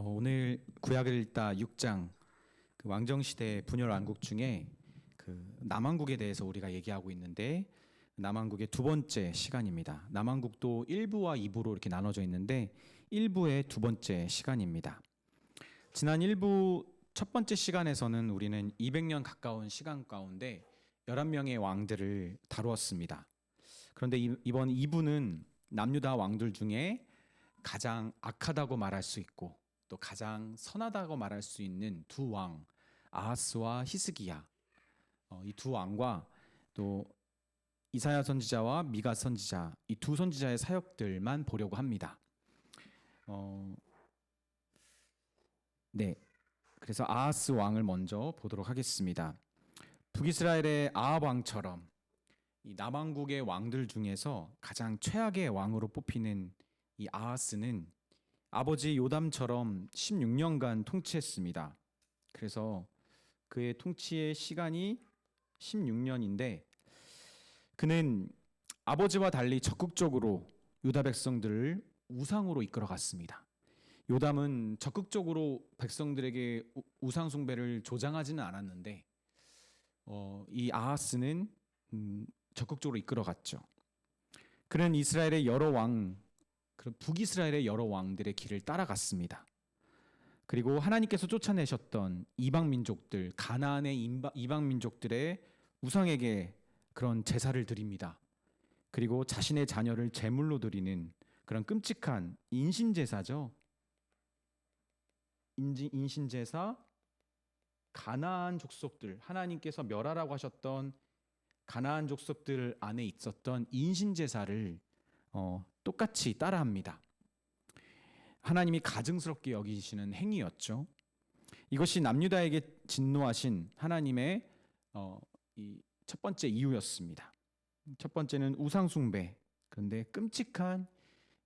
오늘 구약을 읽다 6장 그 왕정시대 분열 왕국 중에 그 남왕국에 대해서 우리가 얘기하고 있는데, 남왕국의 두 번째 시간입니다. 남왕국도 1부와 2부로 이렇게 나눠져 있는데 1부의 두 번째 시간입니다. 지난 1부 첫 번째 시간에서는 우리는 200년 가까운 시간 가운데 11명의 왕들을 다루었습니다. 그런데 이번 2부는 남유다 왕들 중에 가장 악하다고 말할 수 있고 또 가장 선하다고 말할 수 있는 두 왕, 아하스와 히스기야, 이 두 왕과 또 이사야 선지자와 미가 선지자, 이 두 선지자의 사역들만 보려고 합니다. 그래서 아하스 왕을 먼저 보도록 하겠습니다. 북이스라엘의 아합 왕처럼 이 남왕국의 왕들 중에서 가장 최악의 왕으로 뽑히는 이 아하스는 아버지 요담처럼 16년간 통치했습니다. 그래서 그의 통치의 시간이 16년인데 그는 아버지와 달리 적극적으로 유다 백성들을 우상으로 이끌어갔습니다. 요담은 적극적으로 백성들에게 우상 숭배를 조장하지는 않았는데 이 아하스는 적극적으로 이끌어갔죠. 그는 이스라엘의 여러 왕, 북이스라엘의 여러 왕들의 길을 따라갔습니다. 그리고 하나님께서 쫓아내셨던 이방 민족들, 가나안의 이방 민족들의 우상에게 그런 제사를 드립니다. 그리고 자신의 자녀를 제물로 드리는 그런 끔찍한 인신제사죠. 인신제사, 가나안 족속들, 하나님께서 멸하라고 하셨던 가나안 족속들 안에 있었던 인신제사를 똑같이 따라합니다. 하나님이 가증스럽게 여기시는 행위였죠. 이것이 남유다에게 진노하신 하나님의 이 첫 번째 이유였습니다. 첫 번째는 우상 숭배. 그런데 끔찍한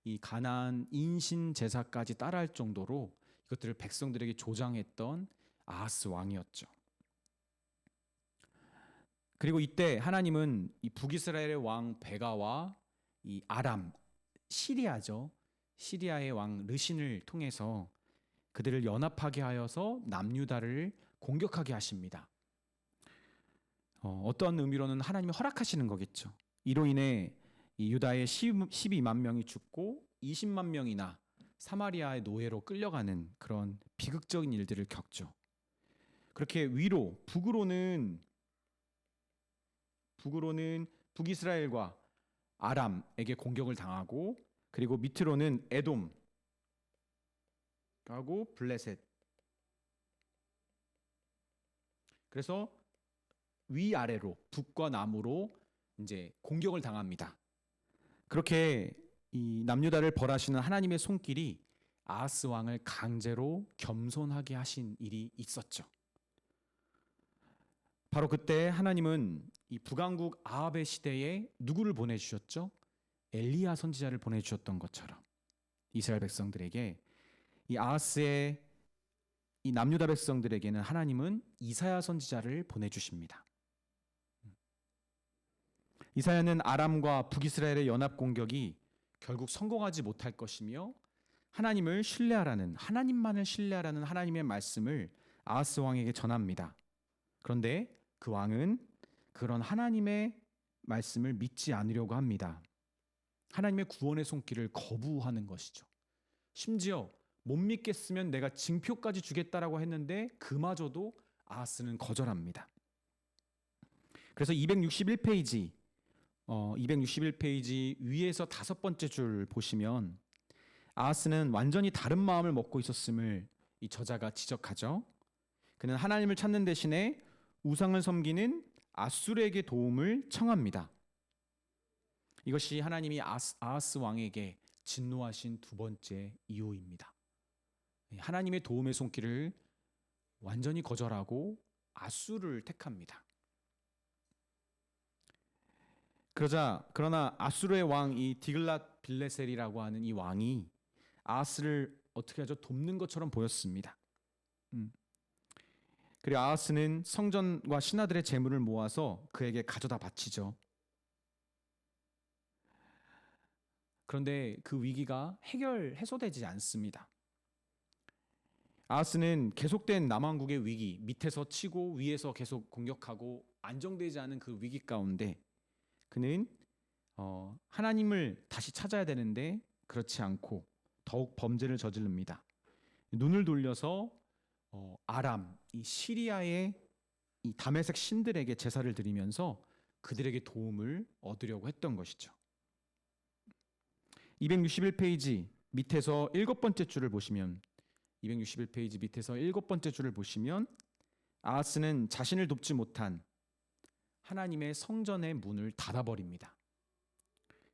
이 가나안 인신 제사까지 따라할 정도로 이것들을 백성들에게 조장했던 아하스 왕이었죠. 그리고 이때 하나님은 이 북이스라엘의 왕 베가와 이 아람, 시리아죠. 시리아의 왕 르신을 통해서 그들을 연합하게 하여서 남유다를 공격하게 하십니다. 어떤 의미로는 하나님이 허락하시는 거겠죠. 이로 인해 이 유다의 12만 명이 죽고 20만 명이나 사마리아의 노예로 끌려가는 그런 비극적인 일들을 겪죠. 그렇게 위로 북으로는 북이스라엘과 아람에게 공격을 당하고, 그리고 밑으로는 에돔 하고 블레셋. 그래서 위아래로 북과 남으로 이제 공격을 당합니다. 그렇게 이 남유다를 벌하시는 하나님의 손길이 아하스 왕을 강제로 겸손하게 하신 일이 있었죠. 바로 그때 하나님은 이 북왕국 아합의 시대에 누구를 보내주셨죠? 엘리야 선지자를 보내주셨던 것처럼 이스라엘 백성들에게, 이 아하스의 이 남유다 백성들에게는 하나님은 이사야 선지자를 보내주십니다. 이사야는 아람과 북이스라엘의 연합 공격이 결국 성공하지 못할 것이며 하나님을 신뢰하라는, 하나님만을 신뢰하라는 하나님의 말씀을 아하스 왕에게 전합니다. 그런데 그 왕은 그런 하나님의 말씀을 믿지 않으려고 합니다. 하나님의 구원의 손길을 거부하는 것이죠. 심지어 못 믿겠으면 내가 징표까지 주겠다라고 했는데 그마저도 아하스는 거절합니다. 그래서 261페이지 위에서 다섯 번째 줄 보시면 아하스는 완전히 다른 마음을 먹고 있었음을 이 저자가 지적하죠. 그는 하나님을 찾는 대신에 우상을 섬기는 아수르에게 도움을 청합니다. 이것이 하나님이 아하스 왕에게 진노하신 두 번째 이유입니다. 하나님의 도움의 손길을 완전히 거절하고 아수르를 택합니다. 그러나 아수르의 왕 이 디글랏 빌레셀이라고 하는 이 왕이 아하스를 어떻게 하죠? 돕는 것처럼 보였습니다. 그리고 아하스는 성전과 신하들의 재물을 모아서 그에게 가져다 바치죠. 그런데 그 위기가 해소되지 않습니다. 아하스는 계속된 남왕국의 위기, 밑에서 치고 위에서 계속 공격하고 안정되지 않은 그 위기 가운데 그는 하나님을 다시 찾아야 되는데 그렇지 않고 더욱 범죄를 저지릅니다. 눈을 돌려서 아람, 이 시리아의 이 다메섹 신들에게 제사를 드리면서 그들에게 도움을 얻으려고 했던 것이죠. 261페이지 밑에서 7번째 줄을 보시면 261페이지 밑에서 7번째 줄을 보시면 아하스는 자신을 돕지 못한 하나님의 성전의 문을 닫아버립니다.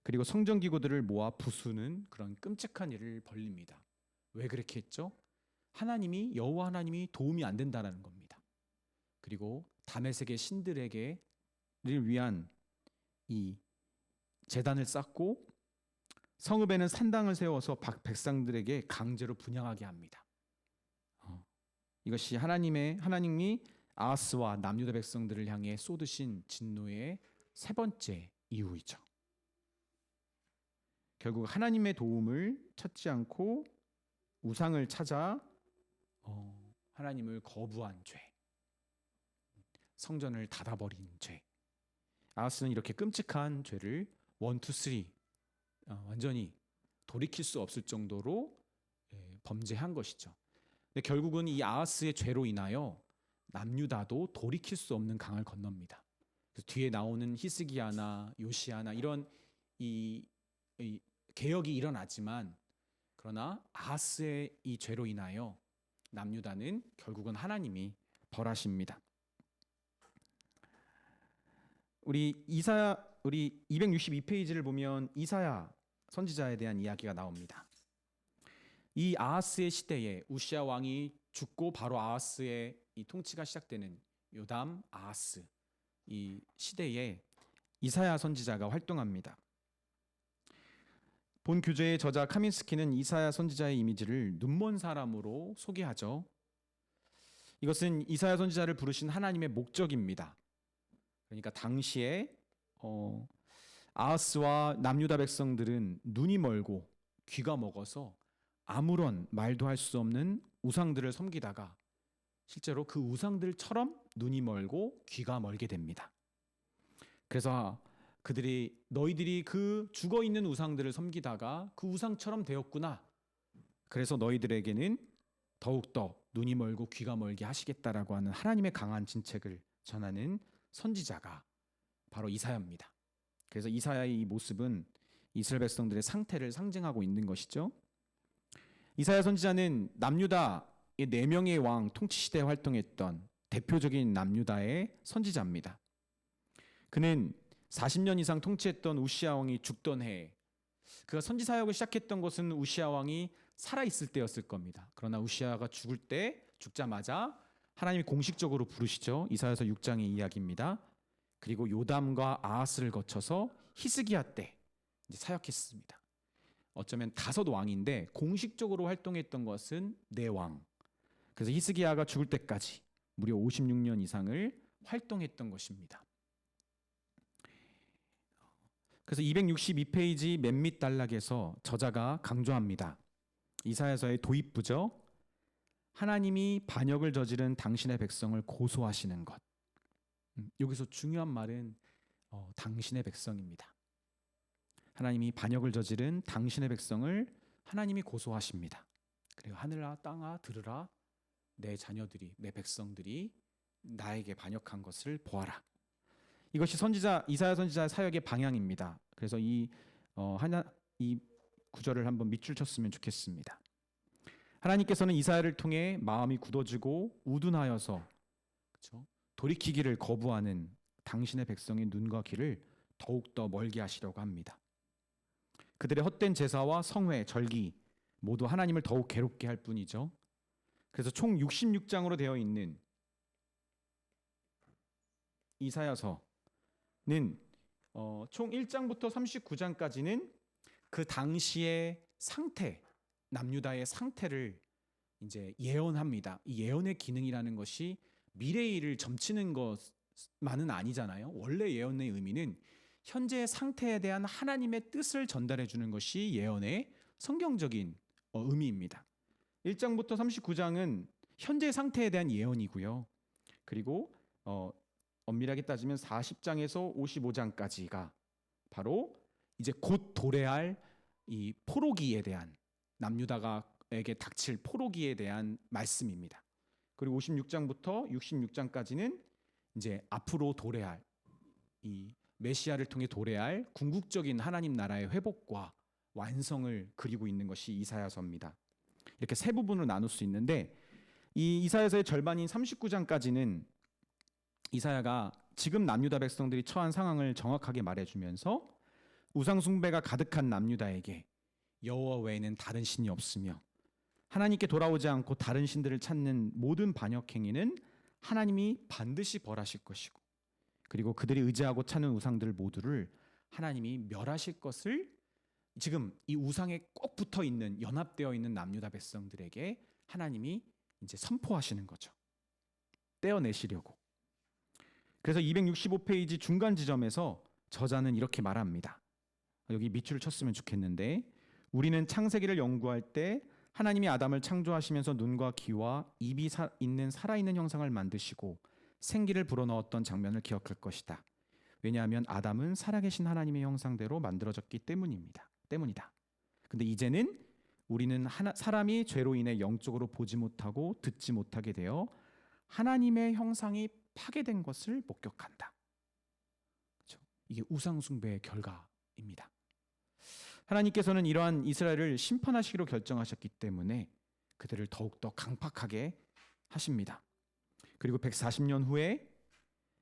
그리고 성전 기구들을 모아 부수는 그런 끔찍한 일을 벌립니다. 왜 그렇게 했죠? 여호와 하나님이 도움이 안 된다는 겁니다. 그리고 다메섹의 신들에게를 위한 이 제단을 쌓고 성읍에는 산당을 세워서 백성들에게 강제로 분향하게 합니다. 이것이 하나님이 아하스와 남유다 백성들을 향해 쏟으신 진노의 세 번째 이유이죠. 결국 하나님의 도움을 찾지 않고 우상을 찾아 하나님을 거부한 죄, 성전을 닫아버린 죄. 아하스는 이렇게 끔찍한 죄를 1, 2, 3 완전히 돌이킬 수 없을 정도로 범죄한 것이죠. 근데 결국은 이 아하스의 죄로 인하여 남유다도 돌이킬 수 없는 강을 건넙니다. 그래서 뒤에 나오는 히스기야나 요시야나 이런 이 개혁이 일어나지만 그러나 아하스의 이 죄로 인하여 남유다는 결국은 하나님이 벌하십니다. 우리 262페이지를 보면 이사야 선지자에 대한 이야기가 나옵니다. 이 아하스의 시대에 우시야 왕이 죽고 바로 아하스의 이 통치가 시작되는 요담 아하스 이 시대에 이사야 선지자가 활동합니다. 본 교재의 저자 카민스키는 이사야 선지자의 이미지를 눈먼 사람으로 소개하죠. 이것은 이사야 선지자를 부르신 하나님의 목적입니다. 그러니까 당시에 아하스와 남유다 백성들은 눈이 멀고 귀가 먹어서 아무런 말도 할 수 없는 우상들을 섬기다가 실제로 그 우상들처럼 눈이 멀고 귀가 멀게 됩니다. 그래서 너희들이 그 죽어 있는 우상들을 섬기다가 그 우상처럼 되었구나. 그래서 너희들에게는 더욱더 눈이 멀고 귀가 멀게 하시겠다라고 하는 하나님의 강한 진책을 전하는 선지자가 바로 이사야입니다. 그래서 이사야의 이 모습은 이스라엘 백성들의 상태를 상징하고 있는 것이죠. 이사야 선지자는 남유다의 4명의 왕 통치 시대에 활동했던 대표적인 남유다의 선지자입니다. 그는 40년 이상 통치했던 우시야 왕이 죽던 해에 그가 선지 사역을 시작했던 것은 우시야 왕이 살아 있을 때였을 겁니다. 그러나 우시야가 죽자마자 하나님이 공식적으로 부르시죠. 이사야서 6장의 이야기입니다. 그리고 요담과 아하스를 거쳐서 히스기야 때 이제 사역했습니다. 어쩌면 5 왕인데 공식적으로 활동했던 것은 4왕. 그래서 히스기야가 죽을 때까지 무려 56년 이상을 활동했던 것입니다. 그래서 262페이지 맨밑 단락에서 저자가 강조합니다. 이사야서의 도입부죠. 하나님이 반역을 저지른 당신의 백성을 고소하시는 것. 여기서 중요한 말은 당신의 백성입니다. 하나님이 반역을 저지른 당신의 백성을 하나님이 고소하십니다. 그리고 하늘아 땅아 들으라, 내 자녀들이 내 백성들이 나에게 반역한 것을 보아라. 이것이 이사야 선지자의 사역의 방향입니다. 그래서 이 구절을 한번 밑줄 쳤으면 좋겠습니다. 하나님께서는 이사야를 통해 마음이 굳어지고 우둔하여서 돌이키기를 거부하는 당신의 백성의 눈과 귀를 더욱더 멀게 하시려고 합니다. 그들의 헛된 제사와 성회, 절기 모두 하나님을 더욱 괴롭게 할 뿐이죠. 그래서 총 66장으로 되어 있는 이사야서는 총 1장부터 39장까지는 그 당시의 상태, 남유다의 상태를 이제 예언합니다. 이 예언의 기능이라는 것이 미래의 일을 점치는 것만은 아니잖아요. 원래 예언의 의미는 현재의 상태에 대한 하나님의 뜻을 전달해 주는 것이 예언의 성경적인 의미입니다. 1장부터 39장은 현재 상태에 대한 예언이고요. 그리고 엄밀하게 따지면 40장에서 55장까지가 바로 이제 곧 도래할 이 포로기에 대한 남유다가에게 닥칠 포로기에 대한 말씀입니다. 그리고 56장부터 66장까지는 이제 앞으로 도래할 이 메시아를 통해 도래할 궁극적인 하나님 나라의 회복과 완성을 그리고 있는 것이 이사야서입니다. 이렇게 세 부분으로 나눌 수 있는데 이 이사야서의 절반인 39장까지는 이사야가 지금 남유다 백성들이 처한 상황을 정확하게 말해주면서 우상 숭배가 가득한 남유다에게 여호와 외에는 다른 신이 없으며 하나님께 돌아오지 않고 다른 신들을 찾는 모든 반역 행위는 하나님이 반드시 벌하실 것이고 그리고 그들이 의지하고 찾는 우상들 모두를 하나님이 멸하실 것을 지금 이 우상에 꼭 붙어 있는 연합되어 있는 남유다 백성들에게 하나님이 이제 선포하시는 거죠. 떼어내시려고. 그래서 265페이지 중간 지점에서 저자는 이렇게 말합니다. 여기 밑줄을 쳤으면 좋겠는데 우리는 창세기를 연구할 때 하나님이 아담을 창조하시면서 눈과 귀와 입이 있는 살아있는 형상을 만드시고 생기를 불어넣었던 장면을 기억할 것이다. 왜냐하면 아담은 살아계신 하나님의 형상대로 만들어졌기 때문이다. 근데 이제는 우리는 사람이 죄로 인해 영적으로 보지 못하고 듣지 못하게 되어 하나님의 형상이 파괴된 것을 목격한다. 그렇죠? 이게 우상 숭배의 결과입니다. 하나님께서는 이러한 이스라엘을 심판하시기로 결정하셨기 때문에 그들을 더욱더 강팍하게 하십니다. 그리고 140년 후에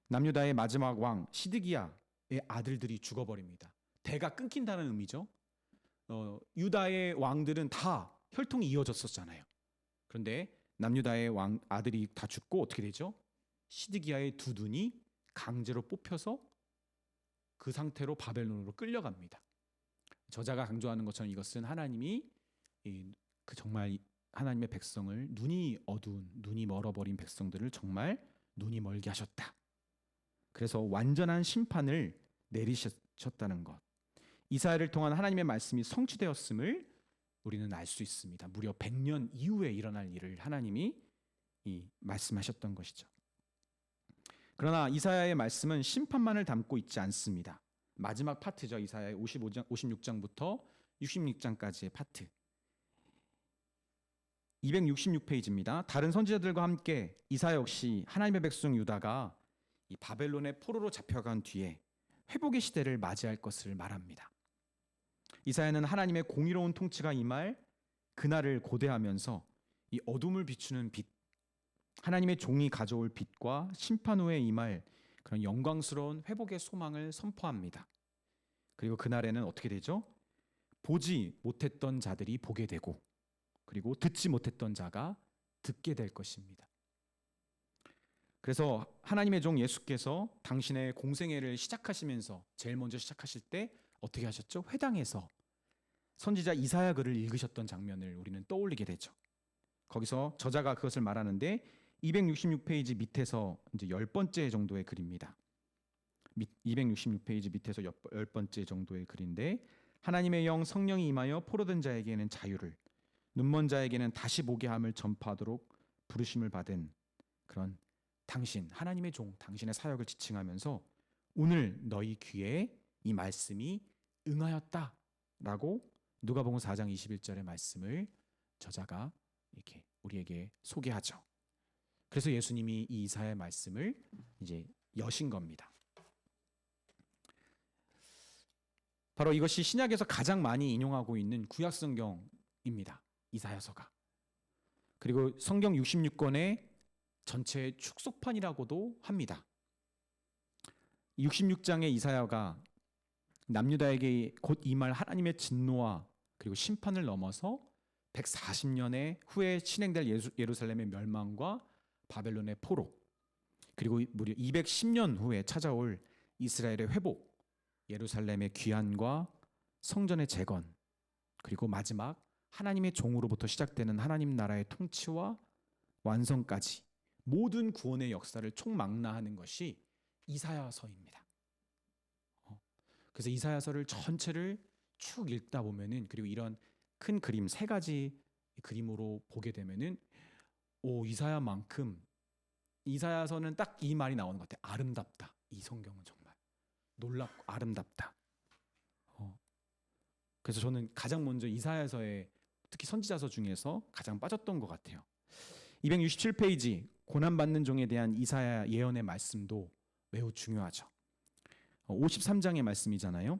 남유다의 마지막 왕 시드기야의 아들들이 죽어버립니다. 대가 끊긴다는 의미죠. 유다의 왕들은 다 혈통이 이어졌었잖아요. 그런데 남유다의 아들이 다 죽고 어떻게 되죠? 시드기야의 두 눈이 강제로 뽑혀서 그 상태로 바벨론으로 끌려갑니다. 저자가 강조하는 것처럼 이것은 하나님이 정말 하나님의 백성을 눈이 어두운 눈이 멀어버린 백성들을 정말 눈이 멀게 하셨다. 그래서 완전한 심판을 내리셨다는 것. 이사야를 통한 하나님의 말씀이 성취되었음을 우리는 알 수 있습니다. 무려 100년 이후에 일어날 일을 하나님이 말씀하셨던 것이죠. 그러나 이사야의 말씀은 심판만을 담고 있지 않습니다. 마지막 파트죠. 이사야의 56장부터 66장까지의 파트. 266페이지입니다. 다른 선지자들과 함께 이사야 역시 하나님의 백성 유다가 이 바벨론의 포로로 잡혀간 뒤에 회복의 시대를 맞이할 것을 말합니다. 이사야는 하나님의 공의로운 통치가 임할 그날을 고대하면서 이 어둠을 비추는 빛, 하나님의 종이 가져올 빛과 심판 후에 임할 그런 영광스러운 회복의 소망을 선포합니다. 그리고 그날에는 어떻게 되죠? 보지 못했던 자들이 보게 되고 그리고 듣지 못했던 자가 듣게 될 것입니다. 그래서 하나님의 종 예수께서 당신의 공생애를 시작하시면서 제일 먼저 시작하실 때 어떻게 하셨죠? 회당에서 선지자 이사야 글을 읽으셨던 장면을 우리는 떠올리게 되죠. 거기서 저자가 그것을 말하는데 266페이지 밑에서 이제 10번째 정도의 글입니다. 266페이지 밑에서 10번째 정도의 글인데 하나님의 영 성령이 임하여 포로된 자에게는 자유를 눈먼 자에게는 다시 보게 함을 전파하도록 부르심을 받은 그런 당신 하나님의 종 당신의 사역을 지칭하면서 오늘 너희 귀에 이 말씀이 응하였다라고 누가복음 4장 21절의 말씀을 저자가 이렇게 우리에게 소개하죠. 그래서 예수님이 이 이사야의 말씀을 이제 여신 겁니다. 바로 이것이 신약에서 가장 많이 인용하고 있는 구약 성경입니다. 이사야서가. 그리고 성경 66권의 전체의 축소판이라고도 합니다. 66장의 이사야가 남유다에게 곧 임할 하나님의 진노와 그리고 심판을 넘어서 140년의 후에 진행될 예루살렘의 멸망과 바벨론의 포로 그리고 무려 210년 후에 찾아올 이스라엘의 회복, 예루살렘의 귀환과 성전의 재건 그리고 마지막 하나님의 종으로부터 시작되는 하나님 나라의 통치와 완성까지 모든 구원의 역사를 총망라하는 것이 이사야서입니다. 그래서 이사야서를 전체를 쭉 읽다 보면은 그리고 이런 큰 그림 세 가지 이 그림으로 보게 되면은 이사야서는 딱 이 말이 나오는 것 같아요. 아름답다. 이 성경은 정말 놀랍고 아름답다. 그래서 저는 가장 먼저 이사야서에 특히 선지자서 중에서 가장 빠졌던 것 같아요. 267페이지 고난받는 종에 대한 이사야 예언의 말씀도 매우 중요하죠. 53장의 말씀이잖아요.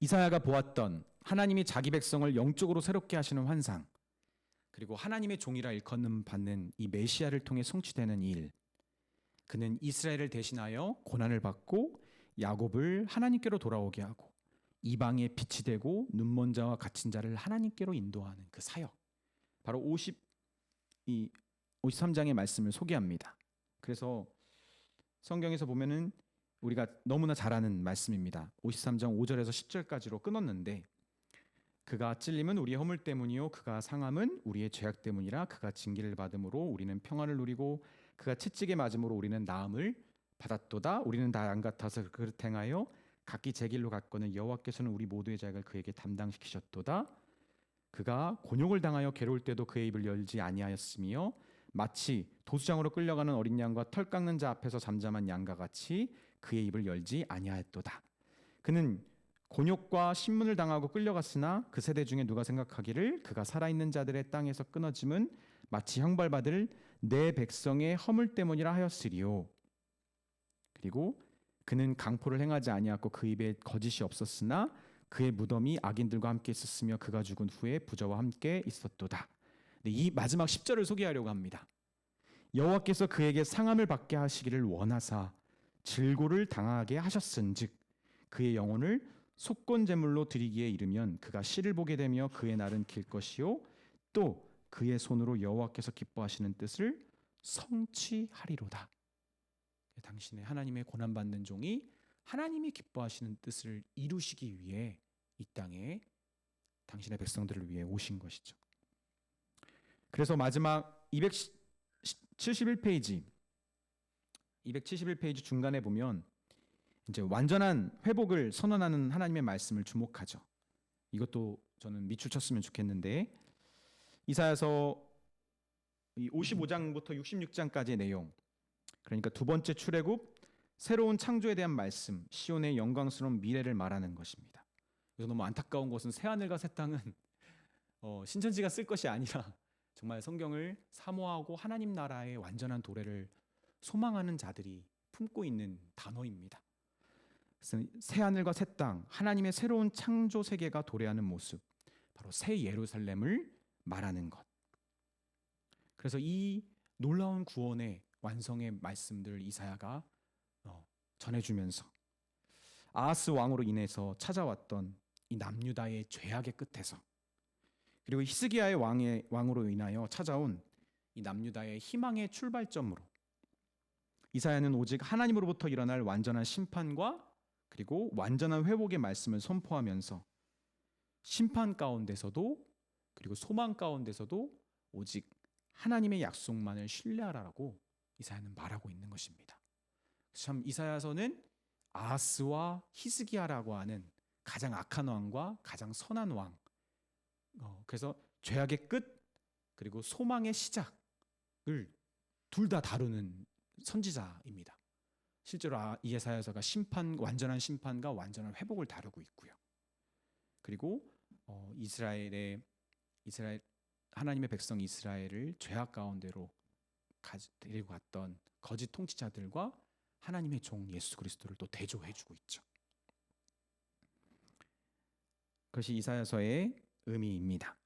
이사야가 보았던 하나님이 자기 백성을 영적으로 새롭게 하시는 환상, 그리고 하나님의 종이라 일컫는 받는 이 메시아를 통해 성취되는 일, 그는 이스라엘을 대신하여 고난을 받고 야곱을 하나님께로 돌아오게 하고 이방의 빛이 되고 눈먼 자와 갇힌 자를 하나님께로 인도하는 그 사역, 바로 53장의 말씀을 소개합니다. 그래서 성경에서 보면은 우리가 너무나 잘 아는 말씀입니다. 53장 5절에서 10절까지로 끊었는데, 그가 찔림은 우리의 허물 때문이요 그가 상함은 우리의 죄악 때문이라. 그가 징계를 받음으로 우리는 평안을 누리고 그가 채찍에 맞음으로 우리는 나음을 받았도다. 우리는 다 양 같아서 그릇 행하여 각기 제 길로 갔거늘 여호와께서는 우리 모두의 죄악을 그에게 담당시키셨도다. 그가 곤욕을 당하여 괴로울 때도 그의 입을 열지 아니하였으며 마치 도수장으로 끌려가는 어린 양과 털 깎는 자 앞에서 잠잠한 양과 같이 그의 입을 열지 아니하였도다. 그는 곤욕과 신문을 당하고 끌려갔으나 그 세대 중에 누가 생각하기를 그가 살아있는 자들의 땅에서 끊어짐은 마치 형벌받을 내 백성의 허물 때문이라 하였으리요. 그리고 그는 강포를 행하지 아니하고 그 입에 거짓이 없었으나 그의 무덤이 악인들과 함께 있었으며 그가 죽은 후에 부자와 함께 있었도다. 이 마지막 10절을 소개하려고 합니다. 여호와께서 그에게 상함을 받게 하시기를 원하사 질고를 당하게 하셨은즉 그의 영혼을 속건 제물로 드리기에 이르면 그가 씨를 보게 되며 그의 날은 길 것이요 또 그의 손으로 여호와께서 기뻐하시는 뜻을 성취하리로다. 당신의 하나님의 고난받는 종이 하나님이 기뻐하시는 뜻을 이루시기 위해 이 땅에 당신의 백성들을 위해 오신 것이죠. 그래서 마지막 271페이지 중간에 보면 이제 완전한 회복을 선언하는 하나님의 말씀을 주목하죠. 이것도 저는 밑줄 쳤으면 좋겠는데, 이사야서 55장부터 66장까지의 내용, 그러니까 두 번째 출애굽, 새로운 창조에 대한 말씀, 시온의 영광스러운 미래를 말하는 것입니다. 그래서 너무 안타까운 것은 새하늘과 새 땅은 신천지가 쓸 것이 아니라 정말 성경을 사모하고 하나님 나라의 완전한 도래를 소망하는 자들이 품고 있는 단어입니다. 새하늘과 새 땅, 하나님의 새로운 창조 세계가 도래하는 모습, 바로 새 예루살렘을 말하는 것. 그래서 이 놀라운 구원의 완성의 말씀들을 이사야가 전해주면서 아하스 왕으로 인해서 찾아왔던 이 남유다의 죄악의 끝에서, 그리고 히스기야의 왕으로 인하여 찾아온 이 남유다의 희망의 출발점으로 이사야는 오직 하나님으로부터 일어날 완전한 심판과 그리고 완전한 회복의 말씀을 선포하면서 심판 가운데서도 그리고 소망 가운데서도 오직 하나님의 약속만을 신뢰하라고 이사야는 말하고 있는 것입니다. 참 이사야서는 아하스와 히스기야라고 하는 가장 악한 왕과 가장 선한 왕, 그래서 죄악의 끝 그리고 소망의 시작을 둘 다 다루는 선지자입니다. 실제로 이사야서가 완전한 심판과 완전한 회복을 다루고 있고요. 그리고 이스라엘 하나님의 백성 이스라엘을 죄악 가운데로 데리고 갔던 거짓 통치자들과 하나님의 종 예수 그리스도를 또 대조해주고 있죠. 그것이 이사야서의 의미입니다.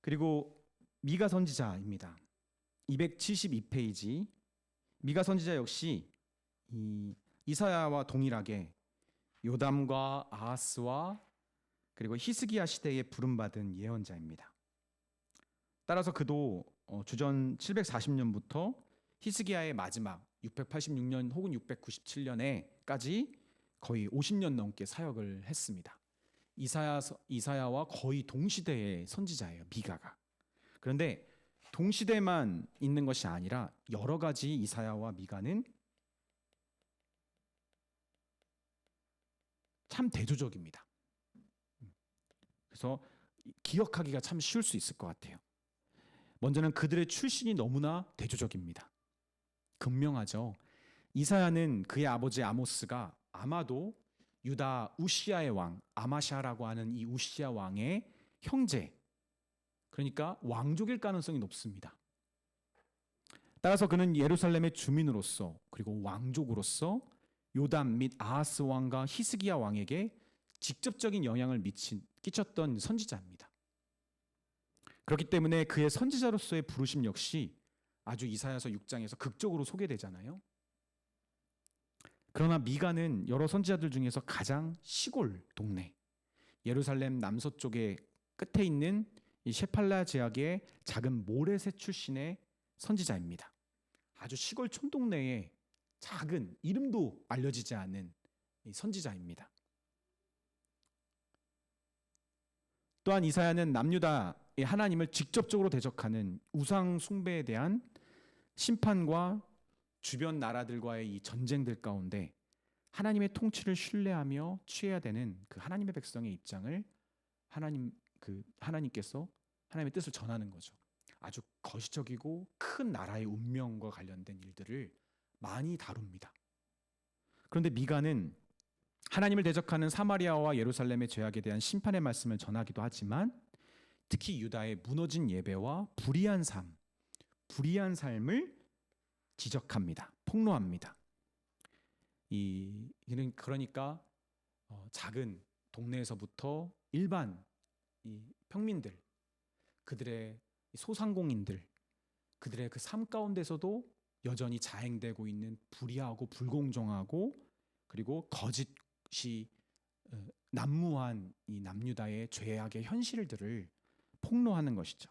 그리고 미가 선지자입니다. 272페이지 미가 선지자 역시 이사야와 동일하게 요담과 아하스와 그리고 히스기야 시대에 부름받은 예언자입니다. 따라서 그도 주전 740년부터 히스기야의 마지막 686년 혹은 697년에까지 거의 50년 넘게 사역을 했습니다. 이사야와 거의 동시대의 선지자예요, 미가가. 그런데 동시대만 있는 것이 아니라 여러 가지 이사야와 미가는 참 대조적입니다. 그래서 기억하기가 참 쉬울 수 있을 것 같아요. 먼저는 그들의 출신이 너무나 대조적입니다. 극명하죠. 이사야는 그의 아버지 아모스가 아마도 유다 우시아의 왕 아마샤라고 하는 이 우시아 왕의 형제, 그러니까 왕족일 가능성이 높습니다. 따라서 그는 예루살렘의 주민으로서 그리고 왕족으로서 요담 및 아하스 왕과 히스기야 왕에게 직접적인 영향을 끼쳤던 선지자입니다. 그렇기 때문에 그의 선지자로서의 부르심 역시 아주 이사야서 6장에서 극적으로 소개되잖아요. 그러나 미가는 여러 선지자들 중에서 가장 시골 동네, 예루살렘 남서쪽의 끝에 있는 이 셰팔라 제약의 작은 모레셋 출신의 선지자입니다. 아주 시골 촌동네의 작은, 이름도 알려지지 않은 선지자입니다. 또한 이사야는 남유다의 하나님을 직접적으로 대적하는 우상 숭배에 대한 심판과 주변 나라들과의 이 전쟁들 가운데 하나님의 통치를 신뢰하며 취해야 되는 그 하나님의 백성의 입장을 하나님께서 하나님의 뜻을 전하는 거죠. 아주 거시적이고 큰 나라의 운명과 관련된 일들을 많이 다룹니다. 그런데 미가는 하나님을 대적하는 사마리아와 예루살렘의 죄악에 대한 심판의 말씀을 전하기도 하지만 특히 유다의 무너진 예배와 불의한 삶을 지적합니다. 폭로합니다. 이는 그러니까 작은 동네에서부터 일반 이 평민들, 그들의 소상공인들, 그들의 그 삶 가운데서도 여전히 자행되고 있는 불의하고 불공정하고 그리고 거짓이 난무한 이 남유다의 죄악의 현실들을 폭로하는 것이죠.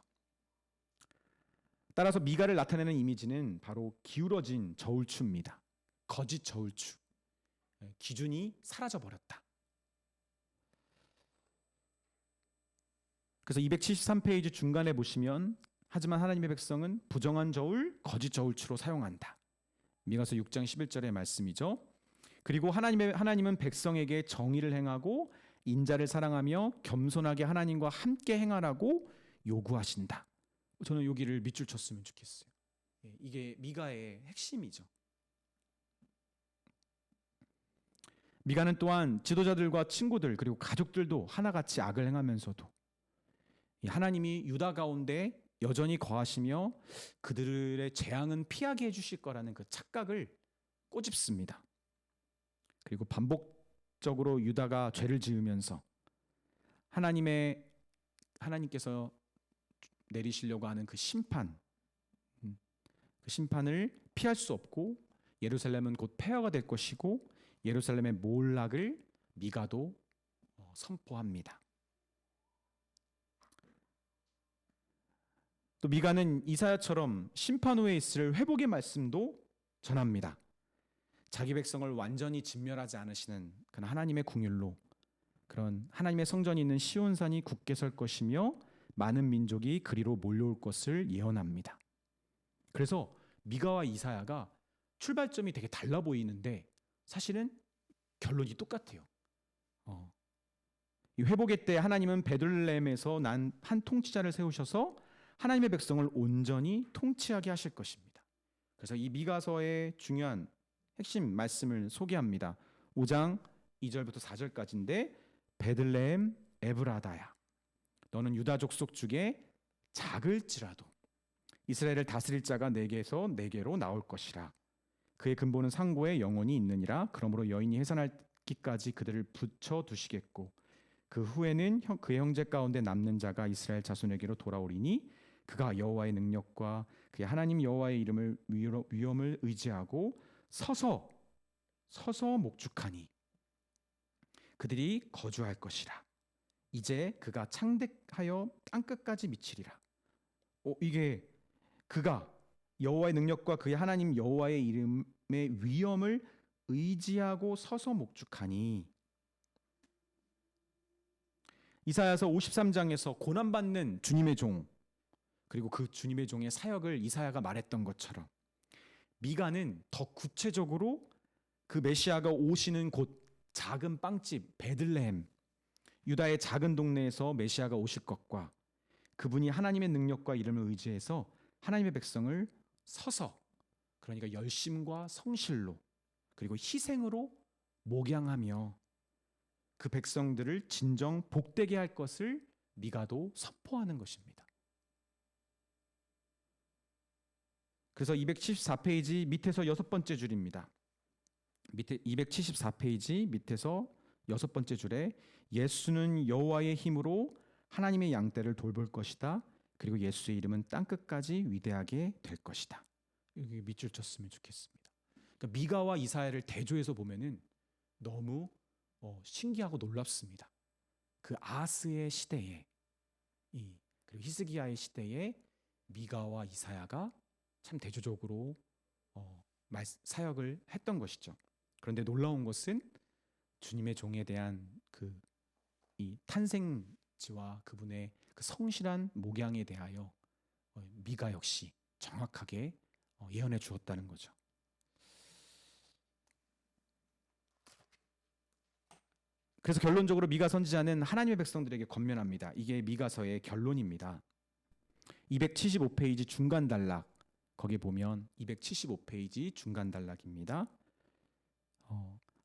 따라서 미가를 나타내는 이미지는 바로 기울어진 저울추입니다. 거짓 저울추. 기준이 사라져 버렸다. 그래서 273페이지 중간에 보시면 하지만 하나님의 백성은 부정한 저울, 거짓 저울추로 사용한다. 미가서 6장 11절의 말씀이죠. 그리고 하나님은 백성에게 정의를 행하고 인자를 사랑하며 겸손하게 하나님과 함께 행하라고 요구하신다. 저는 여기를 밑줄 쳤으면 좋겠어요. 이게 미가의 핵심이죠. 미가는 또한 지도자들과 친구들 그리고 가족들도 하나같이 악을 행하면서도 하나님이 유다 가운데 여전히 거하시며 그들의 재앙은 피하게 해주실 거라는 그 착각을 꼬집습니다. 그리고 반복적으로 유다가 죄를 지으면서 하나님께서 내리시려고 하는 그 심판을 피할 수 없고 예루살렘은 곧 폐허가 될 것이고 예루살렘의 몰락을 미가도 선포합니다. 또 미가는 이사야처럼 심판 후에 있을 회복의 말씀도 전합니다. 자기 백성을 완전히 진멸하지 않으시는 그런 하나님의 궁율로 그런 하나님의 성전이 있는 시온산이 굳게 설 것이며 많은 민족이 그리로 몰려올 것을 예언합니다. 그래서 미가와 이사야가 출발점이 되게 달라 보이는데 사실은 결론이 똑같아요. 이 회복의 때 하나님은 베들레헴에서 난 한 통치자를 세우셔서 하나님의 백성을 온전히 통치하게 하실 것입니다. 그래서 이 미가서의 중요한 핵심 말씀을 소개합니다. 5장 2절부터 4절까지인데 베들레헴 에브라다야 너는 유다 족속 중에 작을지라도 이스라엘을 다스릴 자가 내게서 내게로 나올 것이라. 그의 근본은 상고에 영원히 있느니라. 그러므로 여인이 해산하기까지 그들을 붙여 두시겠고 그 후에는 그의 형제 가운데 남는 자가 이스라엘 자손에게로 돌아오리니 그가 여호와의 능력과 그의 하나님 여호와의 이름을 위엄을 의지하고 서서 목축하니 그들이 거주할 것이라. 이제 그가 창대하여 땅끝까지 미치리라. 이게 그가 여호와의 능력과 그의 하나님 여호와의 이름의 위엄을 의지하고 서서 목축하니. 이사야서 53장에서 고난받는 주님의 종 그리고 그 주님의 종의 사역을 이사야가 말했던 것처럼 미가는 더 구체적으로 그 메시아가 오시는 곳 작은 빵집 베들레헴 유다의 작은 동네에서 메시아가 오실 것과 그분이 하나님의 능력과 이름을 의지해서 하나님의 백성을 서서, 그러니까 열심과 성실로 그리고 희생으로 목양하며 그 백성들을 진정 복되게 할 것을 미가도 선포하는 것입니다. 그래서 274페이지 밑에서 6번째 줄입니다. 밑에 274페이지 밑에서 6번째 줄에 예수는 여호와의 힘으로 하나님의 양떼를 돌볼 것이다. 그리고 예수의 이름은 땅끝까지 위대하게 될 것이다. 여기 밑줄 쳤으면 좋겠습니다. 그러니까 미가와 이사야를 대조해서 보면은 너무 신기하고 놀랍습니다. 그 아하스의 시대에 그리고 히스기야의 시대에 미가와 이사야가 참 대조적으로 사역을 했던 것이죠. 그런데 놀라운 것은 주님의 종에 대한 이 탄생지와 그분의 그 성실한 목양에 대하여 미가 역시 정확하게 예언해 주었다는 거죠. 그래서 결론적으로 미가 선지자는 하나님의 백성들에게 권면합니다. 이게 미가서의 결론입니다. 275페이지 중간 단락, 거기 보면 275페이지 중간 단락입니다.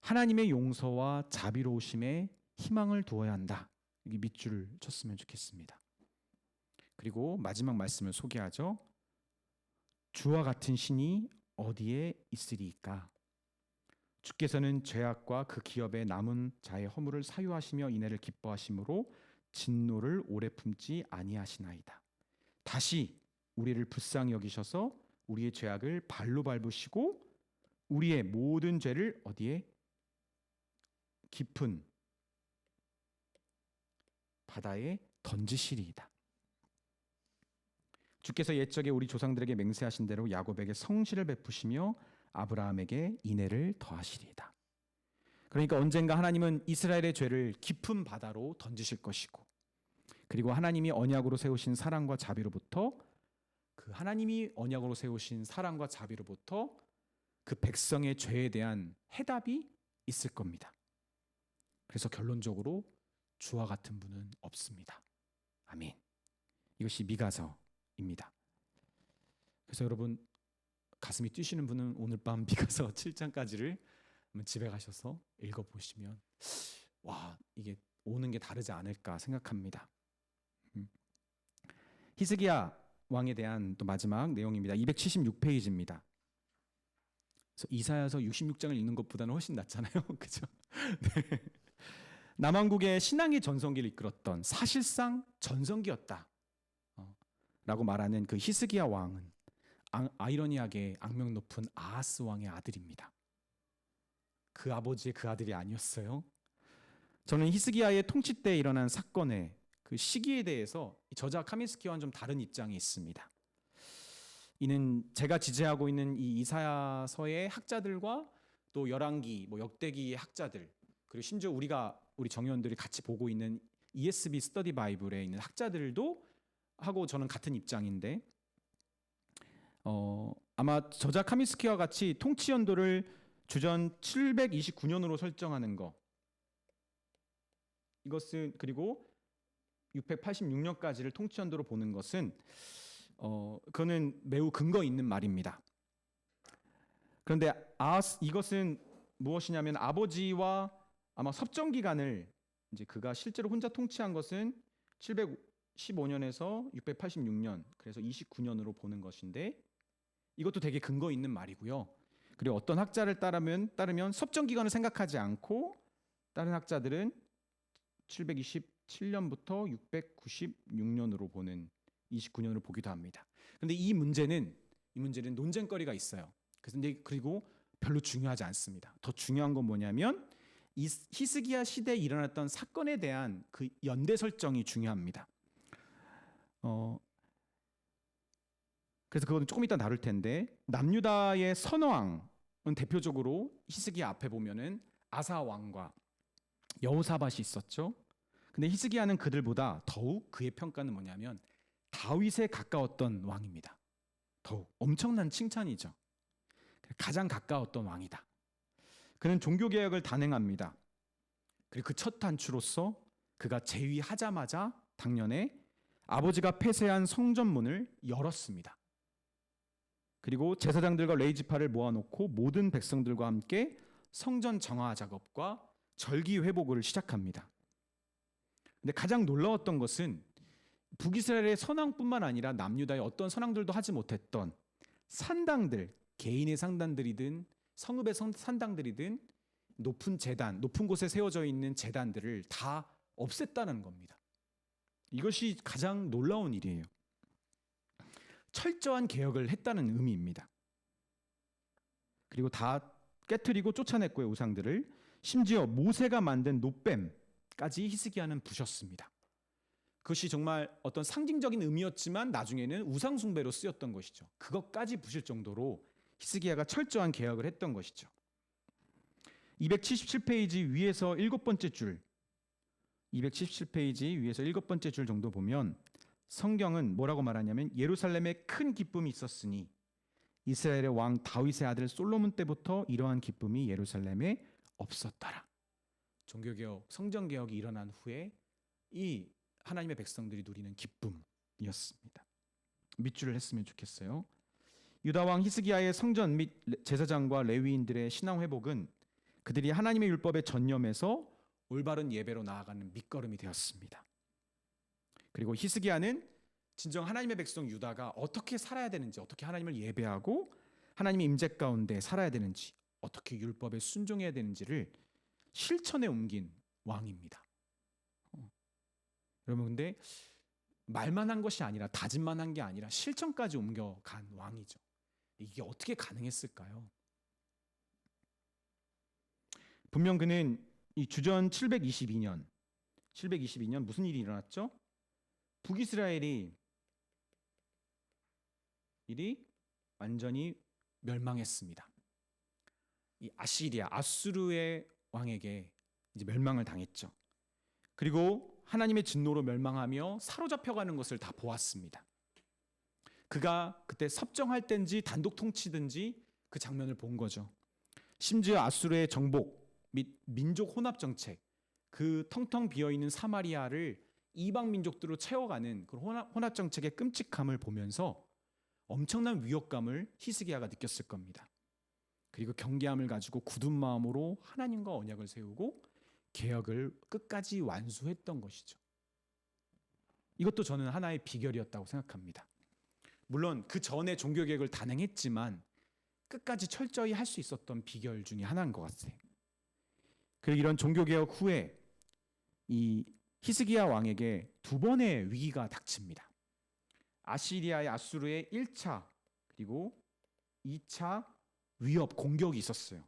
하나님의 용서와 자비로우심에 희망을 두어야 한다. 여기 밑줄을 쳤으면 좋겠습니다. 그리고 마지막 말씀을 소개하죠. 주와 같은 신이 어디에 있으리이까? 주께서는 죄악과 그 기업에 남은 자의 허물을 사유하시며 이내를 기뻐하심으로 진노를 오래 품지 아니하시나이다. 다시 우리를 불쌍히 여기셔서 우리의 죄악을 발로 밟으시고 우리의 모든 죄를 어디에? 깊은 바다에 던지시리이다. 주께서 옛적에 우리 조상들에게 맹세하신 대로 야곱에게 성실을 베푸시며 아브라함에게 인애를 더하시리이다. 그러니까 언젠가 하나님은 이스라엘의 죄를 깊은 바다로 던지실 것이고, 그리고 하나님이 언약으로 세우신 사랑과 자비로부터 그 백성의 죄에 대한 해답이 있을 겁니다. 그래서 결론적으로 주와 같은 분은 없습니다. 아멘. 이것이 미가서입니다. 그래서 여러분 가슴이 뛰시는 분은 오늘 밤 미가서 7장까지를 집에 가셔서 읽어보시면 와, 이게 오는 게 다르지 않을까 생각합니다. 히스기야 왕에 대한 또 마지막 내용입니다. 276페이지입니다. 그래서 이사야서 66장을 읽는 것보다는 훨씬 낫잖아요. 그죠? 네. 남왕국의 신앙의 전성기를 이끌었던 사실상 전성기였다 라고 말하는 그 히스기야 왕은 아이러니하게 악명 높은 아하스 왕의 아들입니다. 그 아버지의 그 아들이 아니었어요. 저는 히스기야의 통치 때 일어난 사건의 그 시기에 대해서 저자 카민스키와는 좀 다른 입장이 있습니다. 이는 제가 지지하고 있는 이 이사야서의 학자들과 또 열왕기, 역대기의 학자들, 그리고 심지어 우리 정의원들이 같이 보고 있는 ESV 스터디 바이블에 있는 학자들도 하고 저는 같은 입장인데, 아마 저자 카민스키와 같이 통치 연도를 주전 729년으로 설정하는 거, 이것은 그리고 686년까지를 통치 연도로 보는 것은 그거는 매우 근거 있는 말입니다. 그런데 이것은 무엇이냐면 아버지와 아마 섭정 기간을 이제 그가 실제로 혼자 통치한 것은 715년에서 686년, 그래서 29년으로 보는 것인데 이것도 되게 근거 있는 말이고요. 그리고 어떤 학자를 따르면 섭정 기간을 생각하지 않고 다른 학자들은 727년부터 696년으로 보는 29년으로 보기도 합니다. 그런데 이 문제는 논쟁거리가 있어요. 그리고 별로 중요하지 않습니다. 더 중요한 건 뭐냐면 히스기야 시대에 일어났던 사건에 대한 그 연대 설정이 중요합니다. 그래서 그거는 조금 이따 다룰 텐데, 남유다의 선왕은 대표적으로 히스기야 앞에 보면은 아사 왕과 여호사밧이 있었죠. 근데 히스기야는 그들보다 더욱 그의 평가는 뭐냐면 다윗에 가까웠던 왕입니다. 더욱 엄청난 칭찬이죠. 가장 가까웠던 왕이다. 그는 종교개혁을 단행합니다. 그리고 그 첫 단추로서 그가 재위하자마자 당년에 아버지가 폐쇄한 성전문을 열었습니다. 그리고 제사장들과 레위지파를 모아놓고 모든 백성들과 함께 성전 정화 작업과 절기 회복을 시작합니다. 근데 가장 놀라웠던 것은 북이스라엘의 선왕뿐만 아니라 남유다의 어떤 선왕들도 하지 못했던 산당들, 개인의 산당들이든 성읍의 산당들이든 높은 제단, 높은 곳에 세워져 있는 제단들을 다 없앴다는 겁니다. 이것이 가장 놀라운 일이에요. 철저한 개혁을 했다는 의미입니다. 그리고 다 깨트리고 쫓아냈고요, 우상들을. 심지어 모세가 만든 놋뱀까지 히스기야는 부셨습니다. 그것이 정말 어떤 상징적인 의미였지만 나중에는 우상 숭배로 쓰였던 것이죠. 그것까지 부실 정도로 히스기야가 철저한 개혁을 했던 것이죠. 277페이지 위에서 7번째 줄, 277페이지 위에서 7번째 줄 정도 보면 성경은 뭐라고 말하냐면 예루살렘에 큰 기쁨이 있었으니 이스라엘의 왕 다윗의 아들 솔로몬 때부터 이러한 기쁨이 예루살렘에 없었더라. 종교개혁, 성전개혁이 일어난 후에 이 하나님의 백성들이 누리는 기쁨이었습니다. 밑줄을 했으면 좋겠어요. 유다 왕 히스기야의 성전 및 제사장과 레위인들의 신앙 회복은 그들이 하나님의 율법에 전념해서 올바른 예배로 나아가는 밑거름이 되었습니다. 그리고 히스기야는 진정 하나님의 백성 유다가 어떻게 살아야 되는지, 어떻게 하나님을 예배하고 하나님의 임재 가운데 살아야 되는지, 어떻게 율법에 순종해야 되는지를 실천에 옮긴 왕입니다. 여러분, 근데 말만 한 것이 아니라, 다짐만 한 게 아니라 실천까지 옮겨간 왕이죠. 이게 어떻게 가능했을까요? 분명 그는 이 주전 722년 무슨 일이 일어났죠? 북이스라엘이 완전히 멸망했습니다. 이 아수르의 왕에게 이제 멸망을 당했죠. 그리고 하나님의 진노로 멸망하며 사로잡혀가는 것을 다 보았습니다. 그가 그때 섭정할 땐지 단독 통치든지 그 장면을 본 거죠. 심지어 아수르의 정복 및 민족 혼합 정책, 그 텅텅 비어있는 사마리아를 이방 민족들로 채워가는 그 혼합 정책의 끔찍함을 보면서 엄청난 위협감을 히스기야가 느꼈을 겁니다. 그리고 경계함을 가지고 굳은 마음으로 하나님과 언약을 세우고 개혁을 끝까지 완수했던 것이죠. 이것도 저는 하나의 비결이었다고 생각합니다. 물론 그 전에 종교개혁을 단행했지만 끝까지 철저히 할 수 있었던 비결 중에 하나인 것 같아요. 그리고 이런 종교개혁 후에 이 히스기야 왕에게 두 번의 위기가 닥칩니다. 아시리아의 아수르의 1차 그리고 2차 위협 공격이 있었어요.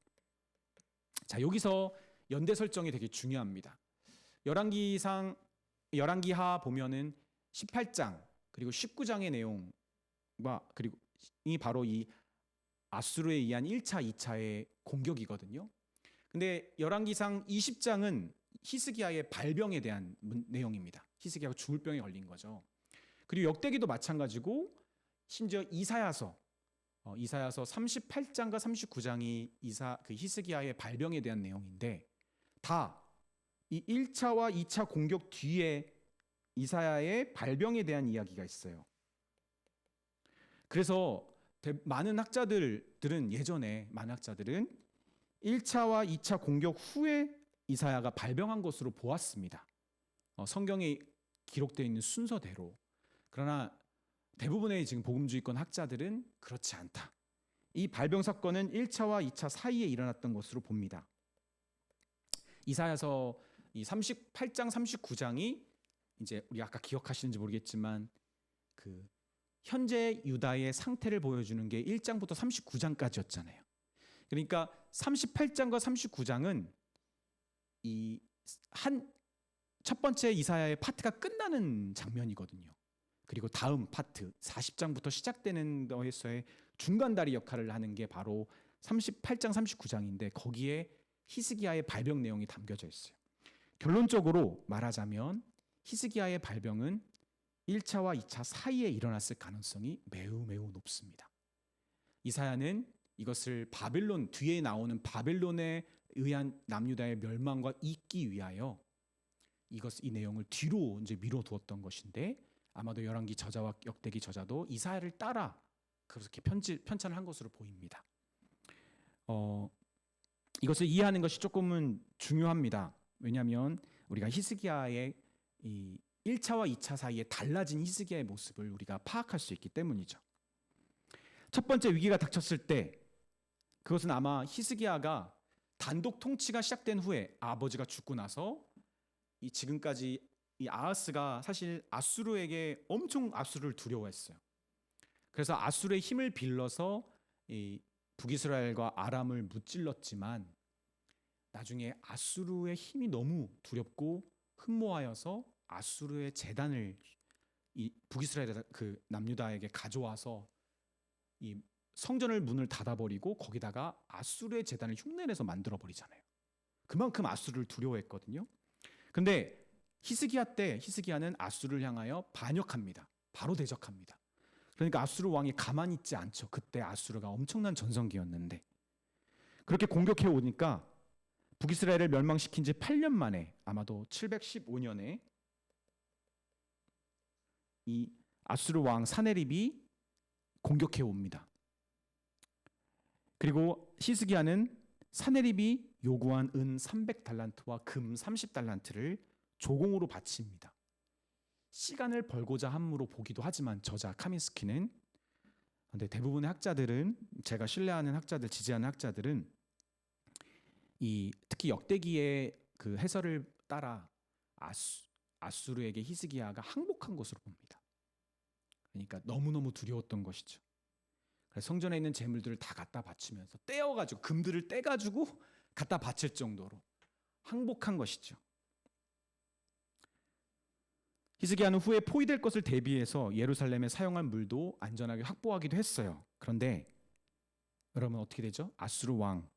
자, 여기서 연대 설정이 되게 중요합니다. 열왕기하 보면은 18장 그리고 19장의 내용과 그리고 이 바로 이 아수르에 의한 1차, 2차의 공격이거든요. 근데 열왕기상 20장은 히스기야의 발병에 대한 내용입니다. 히스기야가 죽을 병에 걸린 거죠. 그리고 역대기도 마찬가지고 심지어 이사야서 38장과 39장이 그 히스기야의 발병에 대한 내용인데 다 이 1차와 2차 공격 뒤에 이사야의 발병에 대한 이야기가 있어요. 그래서 많은 학자들은 1차와 2차 공격 후에 이사야가 발병한 것으로 보았습니다. 성경에 기록되어 있는 순서대로. 그러나 대부분의 지금 복음주의권 학자들은 그렇지 않다. 이 발병 사건은 1차와 2차 사이에 일어났던 것으로 봅니다. 이사야서 이 38장 39장이 이제 우리 아까 기억하시는지 모르겠지만 그 현재 유다의 상태를 보여주는 게 1장부터 39장까지였잖아요. 그러니까 38장과 39장은 이 첫 번째 이사야의 파트가 끝나는 장면이거든요. 그리고 다음 파트 40장부터 시작되는 거에서의 중간다리 역할을 하는 게 바로 38장 39장인데 거기에 히스기야의 발병 내용이 담겨져 있어요. 결론적으로 말하자면 히스기야의 발병은 1차와 2차 사이에 일어났을 가능성이 매우 매우 높습니다. 이사야는 이것을 바벨론 뒤에 나오는 바벨론에 의한 남유다의 멸망과 잇기 위하여 이 내용을 뒤로 이제 미뤄두었던 것인데 아마도 열왕기 저자와 역대기 저자도 이사야를 따라 그렇게 편찬을 한 것으로 보입니다. 이것을 이해하는 것이 조금은 중요합니다. 왜냐하면 우리가 히스기야의 이 1차와 2차 사이에 달라진 히스기야의 모습을 우리가 파악할 수 있기 때문이죠. 첫 번째 위기가 닥쳤을 때 그것은 아마 히스기야가 단독 통치가 시작된 후에 아버지가 죽고 나서 이 지금까지 이 아하스가 사실 아수르에게 엄청 아수르를 두려워했어요. 그래서 아수르의 힘을 빌려서 이 북이스라엘과 아람을 무찔렀지만 나중에 아수르의 힘이 너무 두렵고 흠모하여서 아수르의 재단을 이 북이스라엘 그 남유다에게 가져와서 이 성전을 문을 닫아버리고 거기다가 아수르의 재단을 흉내내서 만들어 버리잖아요. 그만큼 아수르를 두려워했거든요. 근데 히스기야 때 히스기야는 아수르를 향하여 반역합니다. 바로 대적합니다. 그러니까 아수르 왕이 가만히 있지 않죠. 그때 아수르가 엄청난 전성기였는데 그렇게 공격해 오니까 북이스라엘을 멸망시킨 지 8년 만에 아마도 715년에 이 아수르 왕 사네립이 공격해 옵니다. 그리고 히스기야는 사네립이 요구한 은 300달란트와 금 30달란트를 조공으로 바칩니다. 시간을 벌고자 함으로 보기도 하지만 저자 카민스키는 근데 대부분의 학자들은 제가 신뢰하는 학자들, 지지하는 학자들은 이 특히 역대기의 그 해설을 따라 아수르에게 히스기야가 항복한 것으로 봅니다. 그러니까 너무너무 두려웠던 것이죠. 그래서 성전에 있는 재물들을 다 갖다 바치면서 떼어가지고 금들을 떼가지고 갖다 바칠 정도로 항복한 것이죠. 히스기야는 후에 포위될 것을 대비해서 예루살렘에 사용할 물도 안전하게 확보하기도 했어요. 그런데 여러분 어떻게 되죠? 아수르 왕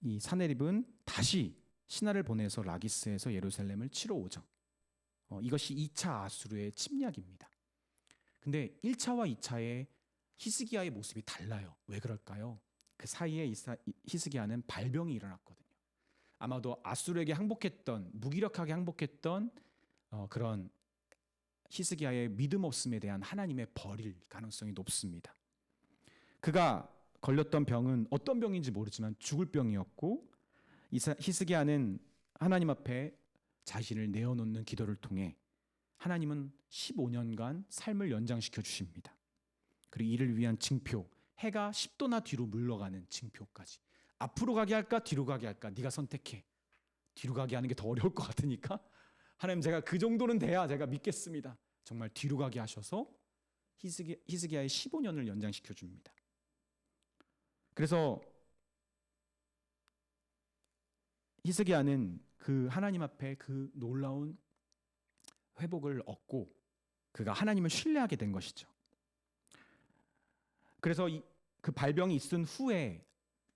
이 사네립은 다시 신하를 보내서 라기스에서 예루살렘을 치러 오죠. 이것이 2차 아수르의 침략입니다. 근데 1차와 2차의 히스기야의 모습이 달라요. 왜 그럴까요? 그 사이에 히스기야는 발병이 일어났거든요. 아마도 아수르에게 항복했던 무기력하게 항복했던 그런 히스기야의 믿음 없음에 대한 하나님의 벌일 가능성이 높습니다. 그가 걸렸던 병은 어떤 병인지 모르지만 죽을 병이었고 히스기야는 하나님 앞에 자신을 내어놓는 기도를 통해 하나님은 15년간 삶을 연장시켜 주십니다. 그리고 이를 위한 징표, 해가 10도나 뒤로 물러가는 징표까지. 앞으로 가게 할까 뒤로 가게 할까 네가 선택해. 뒤로 가게 하는 게 더 어려울 것 같으니까 하나님 제가 그 정도는 돼야 제가 믿겠습니다. 정말 뒤로 가게 하셔서 히스기야의 15년을 연장시켜 줍니다. 그래서 히스기야는 그 하나님 앞에 그 놀라운 회복을 얻고 그가 하나님을 신뢰하게 된 것이죠. 그래서 그 발병이 있은 후에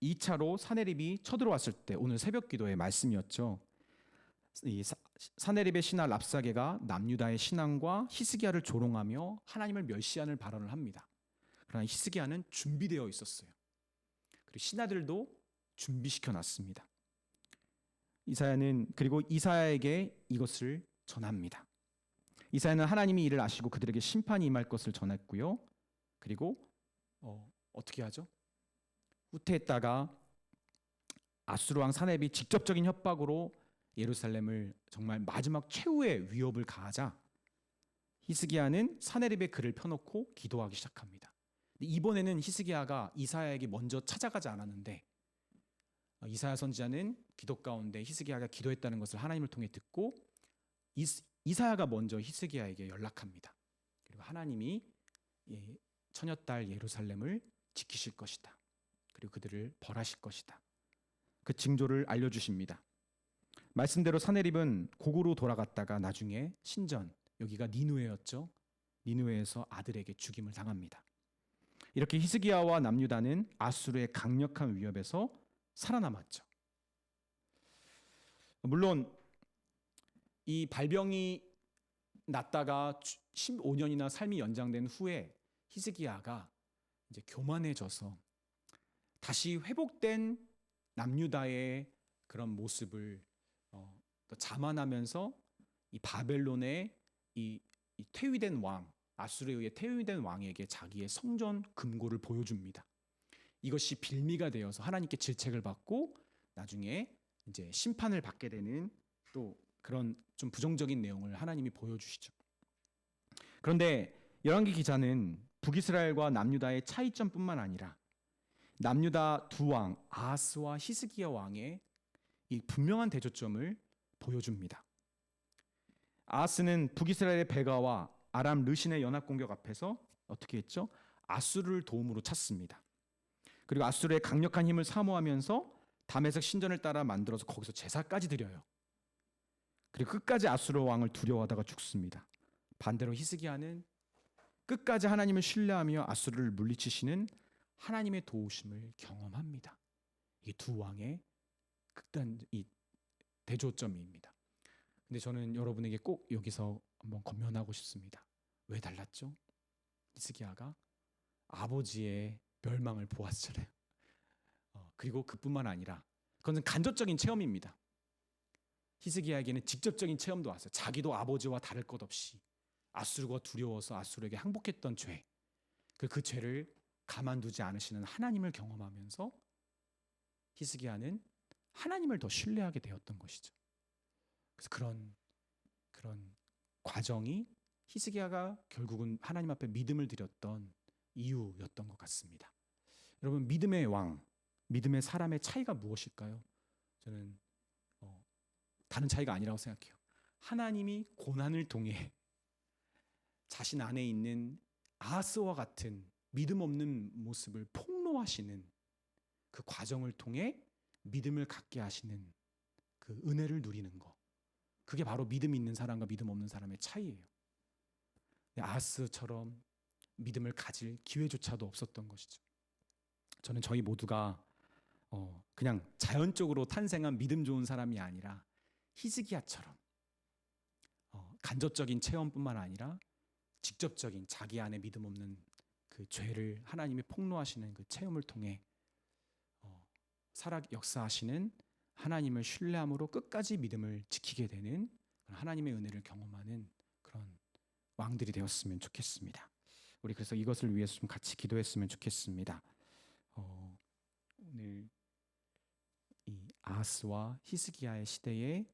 2차로 사네립이 쳐들어왔을 때 오늘 새벽 기도의 말씀이었죠. 이 사네립의 신하 랍사게가 남유다의 신앙과 히스기야를 조롱하며 하나님을 멸시하는 발언을 합니다. 그러나 히스기야는 준비되어 있었어요. 그리고 신하들도 준비시켜 놨습니다. 그리고 이사야에게 이것을 전합니다. 이사야는 하나님이 이를 아시고 그들에게 심판이 임할 것을 전했고요. 그리고 어떻게 하죠? 후퇴했다가 아수르 왕 사네립이 직접적인 협박으로 예루살렘을 정말 마지막 최후의 위협을 가하자 히스기야는 사네립의 글을 펴놓고 기도하기 시작합니다. 이번에는 히스기야가 이사야에게 먼저 찾아가지 않았는데 이사야 선지자는 기도 가운데 히스기야가 기도했다는 것을 하나님을 통해 듣고 이사야가 먼저 히스기야에게 연락합니다. 그리고 하나님이 처녀딸 예루살렘을 지키실 것이다. 그리고 그들을 벌하실 것이다. 그 징조를 알려주십니다. 말씀대로 사네립은 고구로 돌아갔다가 나중에 신전, 여기가 니느웨였죠. 니느웨에서 아들에게 죽임을 당합니다. 이렇게 히스기야와 남유다는 아수르의 강력한 위협에서 살아남았죠. 물론 이 발병이 났다가 15년이나 삶이 연장된 후에 히스기야가 이제 교만해져서 다시 회복된 남유다의 그런 모습을 또 자만하면서 이 바벨론의 이 퇴위된 왕, 아수르에 의해 퇴위된 왕에게 자기의 성전 금고를 보여줍니다. 이것이 빌미가 되어서 하나님께 질책을 받고 나중에 이제 심판을 받게 되는 또 그런 좀 부정적인 내용을 하나님이 보여주시죠. 그런데 열왕기 기자는 북이스라엘과 남유다의 차이점뿐만 아니라 남유다 두 왕 아하스와 히스기야 왕의 이 분명한 대조점을 보여줍니다. 아하스는 북이스라엘의 베가와 아람 르신의 연합 공격 앞에서 어떻게 했죠? 아수르를 도움으로 찼습니다. 그리고 아수르의 강력한 힘을 사모하면서 다메섹 신전을 따라 만들어서 거기서 제사까지 드려요. 그리고 끝까지 아수르 왕을 두려워하다가 죽습니다. 반대로 히스기야는 끝까지 하나님을 신뢰하며 아수르를 물리치시는 하나님의 도우심을 경험합니다. 이 두 왕의 극단 이 대조점입니다. 근데 저는 여러분에게 꼭 여기서 한번 권면하고 싶습니다. 왜 달랐죠? 히스기야가 아버지의 멸망을 보았잖아요. 그리고 그뿐만 아니라 그것은 간접적인 체험입니다. 히스기야에게는 직접적인 체험도 왔어요. 자기도 아버지와 다를 것 없이 아수르가 두려워서 아수르에게 항복했던 죄, 그 죄를 가만두지 않으시는 하나님을 경험하면서 히스기야는 하나님을 더 신뢰하게 되었던 것이죠. 그래서 그런 과정이 히스기야가 결국은 하나님 앞에 믿음을 드렸던 이유였던 것 같습니다. 여러분, 믿음의 왕, 믿음의 사람의 차이가 무엇일까요? 저는 다른 차이가 아니라고 생각해요. 하나님이 고난을 통해 자신 안에 있는 아하스와 같은 믿음 없는 모습을 폭로하시는 그 과정을 통해 믿음을 갖게 하시는 그 은혜를 누리는 것. 그게 바로 믿음 있는 사람과 믿음 없는 사람의 차이예요. 아하스처럼 믿음을 가질 기회조차도 없었던 것이죠. 저는 저희 모두가 그냥 자연적으로 탄생한 믿음 좋은 사람이 아니라 히스기야처럼 간접적인 체험뿐만 아니라 직접적인 자기 안에 믿음 없는 그 죄를 하나님이 폭로하시는 그 체험을 통해 살아 역사하시는 하나님을 신뢰함으로 끝까지 믿음을 지키게 되는 하나님의 은혜를 경험하는 그런 왕들이 되었으면 좋겠습니다. 우리 그래서 이것을 위해서 좀 같이 기도했으면 좋겠습니다. 오늘 이 아하스와 히스기야의 시대에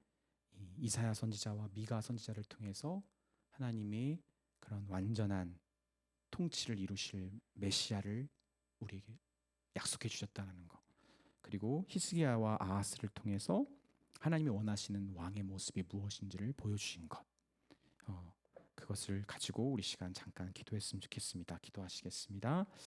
이사야 선지자와 미가 선지자를 통해서 하나님의 그런 완전한 통치를 이루실 메시아를 우리에게 약속해 주셨다는 것, 그리고 히스기야와 아하스를 통해서 하나님이 원하시는 왕의 모습이 무엇인지를 보여주신 것, 그것을 가지고 우리 시간 잠깐 기도했으면 좋겠습니다. 기도하시겠습니다.